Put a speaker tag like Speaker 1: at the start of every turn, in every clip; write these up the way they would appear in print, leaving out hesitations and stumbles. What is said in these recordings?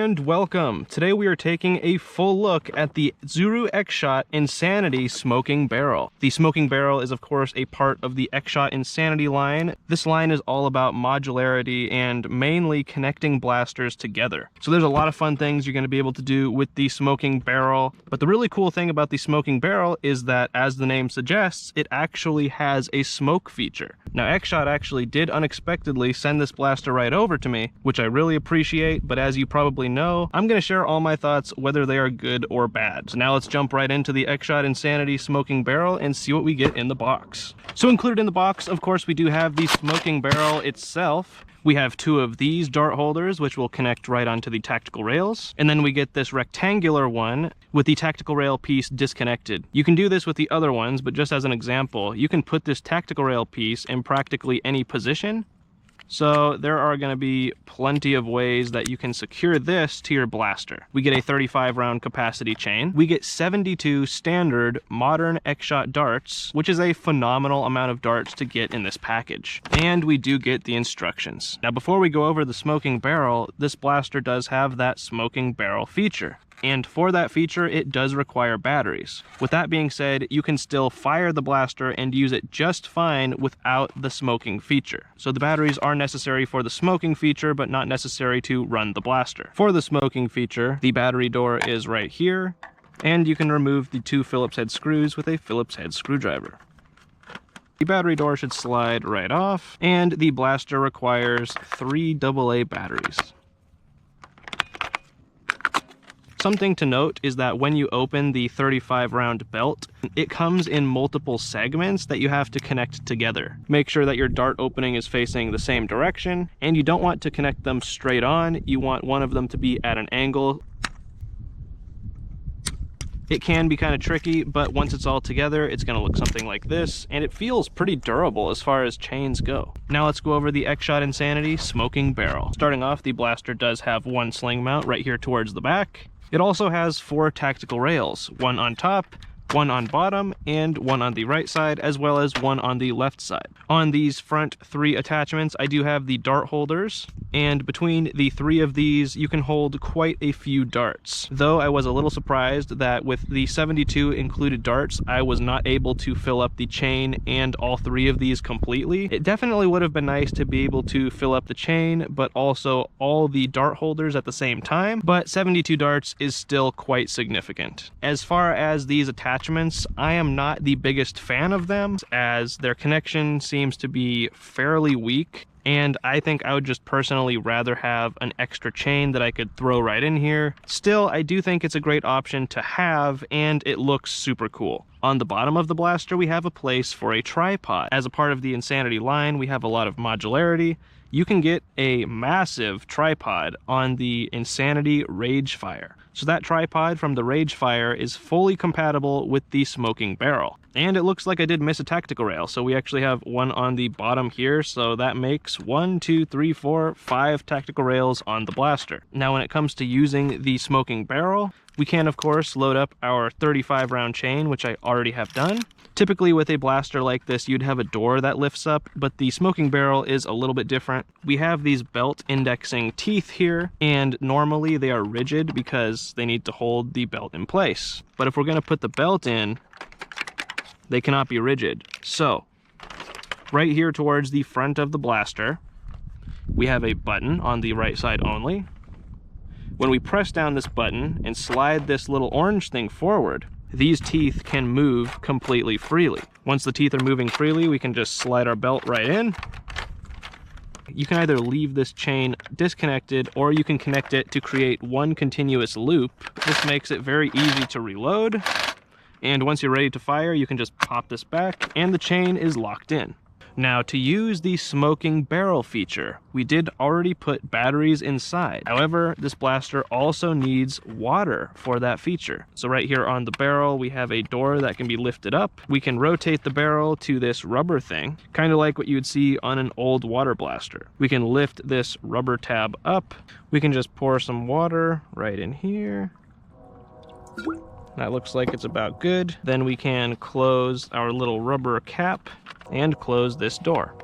Speaker 1: and welcome. Today we are taking a full look at the Zuru X-Shot Insanity Smoking Barrel. The Smoking Barrel is of course a part of the X-Shot Insanity line. This line is all about modularity and mainly connecting blasters together. So there's a lot of fun things you're going to be able to do with the Smoking Barrel, but the really cool thing about the Smoking Barrel is that, as the name suggests, it actually has a smoke feature. Now X-Shot actually did unexpectedly send this blaster right over to me, which I really appreciate, but as you probably know, I'm going to share all my thoughts whether they are good or bad. So now let's jump right into the X-Shot Insanity Smoking Barrel and see what we get in the box. So included in the box, of course, we do have the Smoking Barrel itself. We have two of these dart holders, which will connect right onto the tactical rails. And then we get this rectangular one with the tactical rail piece disconnected. You can do this with the other ones, but just as an example, you can put this tactical rail piece in practically any position. So there are going to be plenty of ways that you can secure this to your blaster. We get a 35 round capacity chain. We get 72 standard modern X-Shot darts, which is a phenomenal amount of darts to get in this package. And we do get the instructions. Now before we go over the Smoking Barrel, this blaster does have that Smoking Barrel feature. And for that feature, it does require batteries. With that being said, you can still fire the blaster and use it just fine without the smoking feature. So the batteries are necessary for the smoking feature, but not necessary to run the blaster. For the smoking feature, the battery door is right here, and you can remove the two Phillips head screws with a Phillips head screwdriver. The battery door should slide right off, and the blaster requires 3 AA batteries. Something to note is that when you open the 35 round belt, it comes in multiple segments that you have to connect together. Make sure that your dart opening is facing the same direction, and you don't want to connect them straight on. You want one of them to be at an angle. It can be kind of tricky, but once it's all together, it's going to look something like this, and it feels pretty durable as far as chains go. Now let's go over the X-Shot Insanity Smoking Barrel. Starting off, the blaster does have one sling mount right here towards the back. It also has 4 tactical rails, one on top, one on bottom, and one on the right side, as well as one on the left side. On these front 3 attachments, I do have the dart holders, and between the 3 of these, you can hold quite a few darts. Though I was a little surprised that with the 72 included darts, I was not able to fill up the chain and all 3 of these completely. It definitely would have been nice to be able to fill up the chain, but also all the dart holders at the same time, but 72 darts is still quite significant. As far as these attachments, I am not the biggest fan of them, as their connection seems to be fairly weak, and I think I would just personally rather have an extra chain that I could throw right in here. Still, I do think it's a great option to have, and it looks super cool. On the bottom of the blaster, we have a place for a tripod. As a part of the Insanity line, we have a lot of modularity. You can get a massive tripod on the Insanity Ragefire. So that tripod from the Ragefire is fully compatible with the Smoking Barrel. And it looks like I did miss a tactical rail, so we actually have one on the bottom here, so that makes 1, 2, 3, 4, 5 tactical rails on the blaster. Now when it comes to using the Smoking Barrel, we can of course load up our 35 round chain, which I already have done. Typically with a blaster like this, you'd have a door that lifts up, but the Smoking Barrel is a little bit different. We have these belt indexing teeth here, and normally they are rigid because they need to hold the belt in place. But if we're going to put the belt in, they cannot be rigid. So right here towards the front of the blaster, we have a button on the right side only. When we press down this button and slide this little orange thing forward, these teeth can move completely freely. Once the teeth are moving freely, we can just slide our belt right in. You can either leave this chain disconnected, or you can connect it to create one continuous loop. This makes it very easy to reload. And once you're ready to fire, you can just pop this back and the chain is locked in. Now, to use the Smoking Barrel feature, we did already put batteries inside. However, this blaster also needs water for that feature. So right here on the barrel, we have a door that can be lifted up. We can rotate the barrel to this rubber thing, kind of like what you would see on an old water blaster. We can lift this rubber tab up. We can just pour some water right in here. That looks like it's about good. Then we can close our little rubber cap and close this door.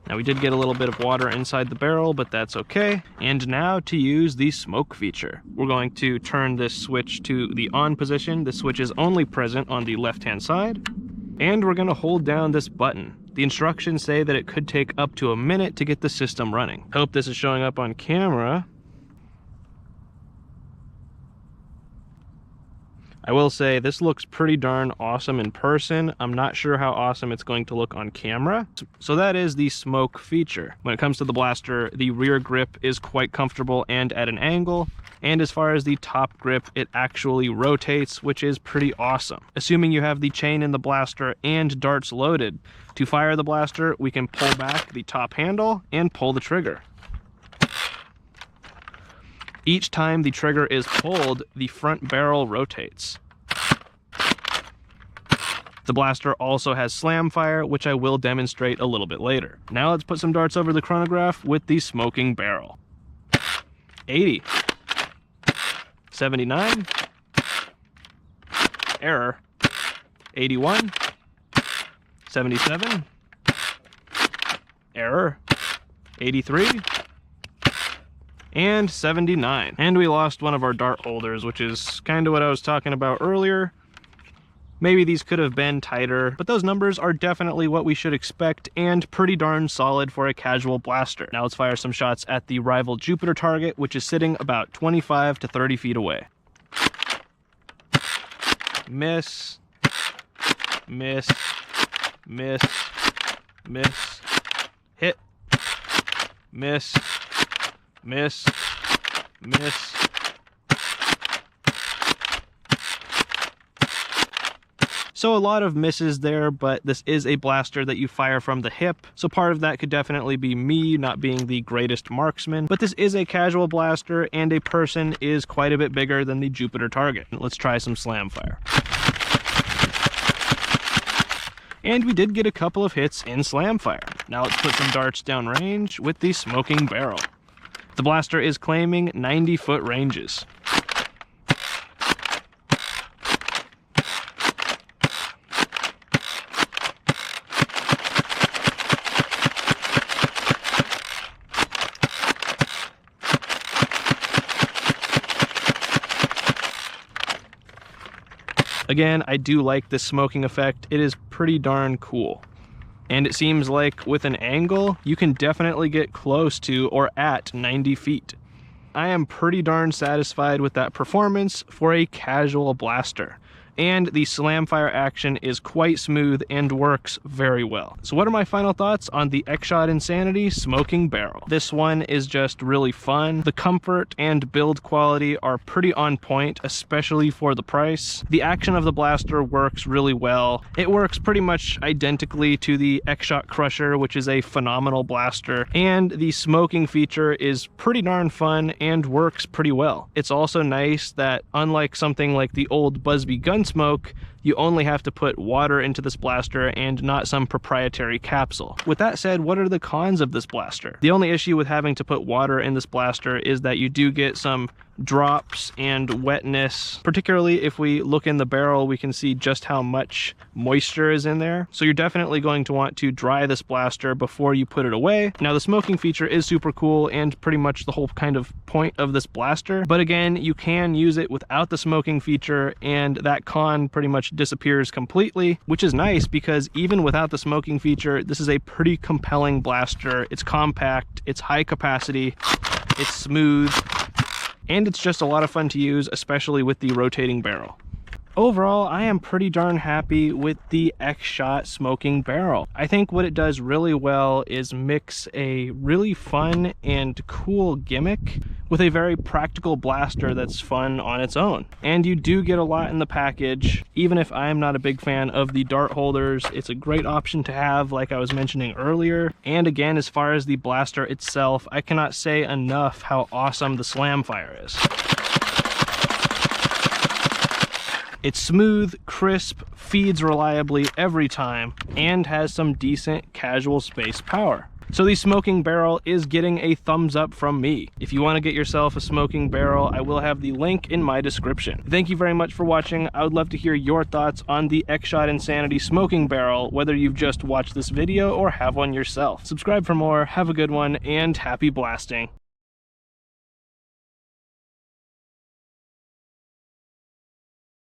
Speaker 1: Now we did get a little bit of water inside the barrel, but that's okay. And now to use the smoke feature. We're going to turn this switch to the on position. The switch is only present on the left-hand side. And we're gonna hold down this button. The instructions say that it could take up to a minute to get the system running. Hope this is showing up on camera. I will say this looks pretty darn awesome in person. I'm not sure how awesome it's going to look on camera. So that is the smoke feature. When it comes to the blaster, the rear grip is quite comfortable and at an angle. And as far as the top grip, it actually rotates, which is pretty awesome. Assuming you have the chain in the blaster and darts loaded, to fire the blaster, we can pull back the top handle and pull the trigger. Each time the trigger is pulled, the front barrel rotates. The blaster also has slam fire, which I will demonstrate a little bit later. Now let's put some darts over the chronograph with the smoking barrel. 80. 79. Error. 81. 77. Error. 83. And 79. And we lost one of our dart holders, which is kind of what I was talking about earlier. Maybe these could have been tighter, but those numbers are definitely what we should expect and pretty darn solid for a casual blaster. Now let's fire some shots at the rival Jupiter target, which is sitting about 25 to 30 feet away. Miss. Miss. Miss. Miss. Hit. Miss. Miss. Miss. So a lot of misses there, but this is a blaster that you fire from the hip. So part of that could definitely be me not being the greatest marksman, but this is a casual blaster and a person is quite a bit bigger than the Jupiter target. Let's try some slam fire. And we did get a couple of hits in slam fire. Now let's put some darts downrange with the smoking barrel. The blaster is claiming 90-foot ranges. Again, I do like this smoking effect. It is pretty darn cool. And it seems like with an angle, you can definitely get close to or at 90 feet. I am pretty darn satisfied with that performance for a casual blaster. And the slam fire action is quite smooth and works very well. So what are my final thoughts on the X-Shot Insanity Smoking Barrel? This one is just really fun. The comfort and build quality are pretty on point, especially for the price. The action of the blaster works really well. It works pretty much identically to the X-Shot Crusher, which is a phenomenal blaster. And the smoking feature is pretty darn fun and works pretty well. It's also nice that unlike something like the old Busby Gunsmoke, you only have to put water into this blaster and not some proprietary capsule. With that said, what are the cons of this blaster? The only issue with having to put water in this blaster is that you do get some drops and wetness. Particularly if we look in the barrel, we can see just how much moisture is in there. So you're definitely going to want to dry this blaster before you put it away. Now the smoking feature is super cool and pretty much the whole kind of point of this blaster. But again, you can use it without the smoking feature and that con pretty much disappears completely, which is nice because even without the smoking feature, this is a pretty compelling blaster. It's compact, it's high capacity, it's smooth, and it's just a lot of fun to use, especially with the rotating barrel. Overall, I am pretty darn happy with the X-Shot Smoking Barrel. I think what it does really well is mix a really fun and cool gimmick with a very practical blaster that's fun on its own. And you do get a lot in the package. Even if I'm not a big fan of the dart holders, it's a great option to have, like I was mentioning earlier. And again, as far as the blaster itself, I cannot say enough how awesome the slam fire is. It's smooth, crisp, feeds reliably every time, and has some decent casual space power. So the smoking barrel is getting a thumbs up from me. If you want to get yourself a smoking barrel, I will have the link in my description. Thank you very much for watching. I would love to hear your thoughts on the X-Shot Insanity smoking barrel, whether you've just watched this video or have one yourself. Subscribe for more, have a good one, and happy blasting.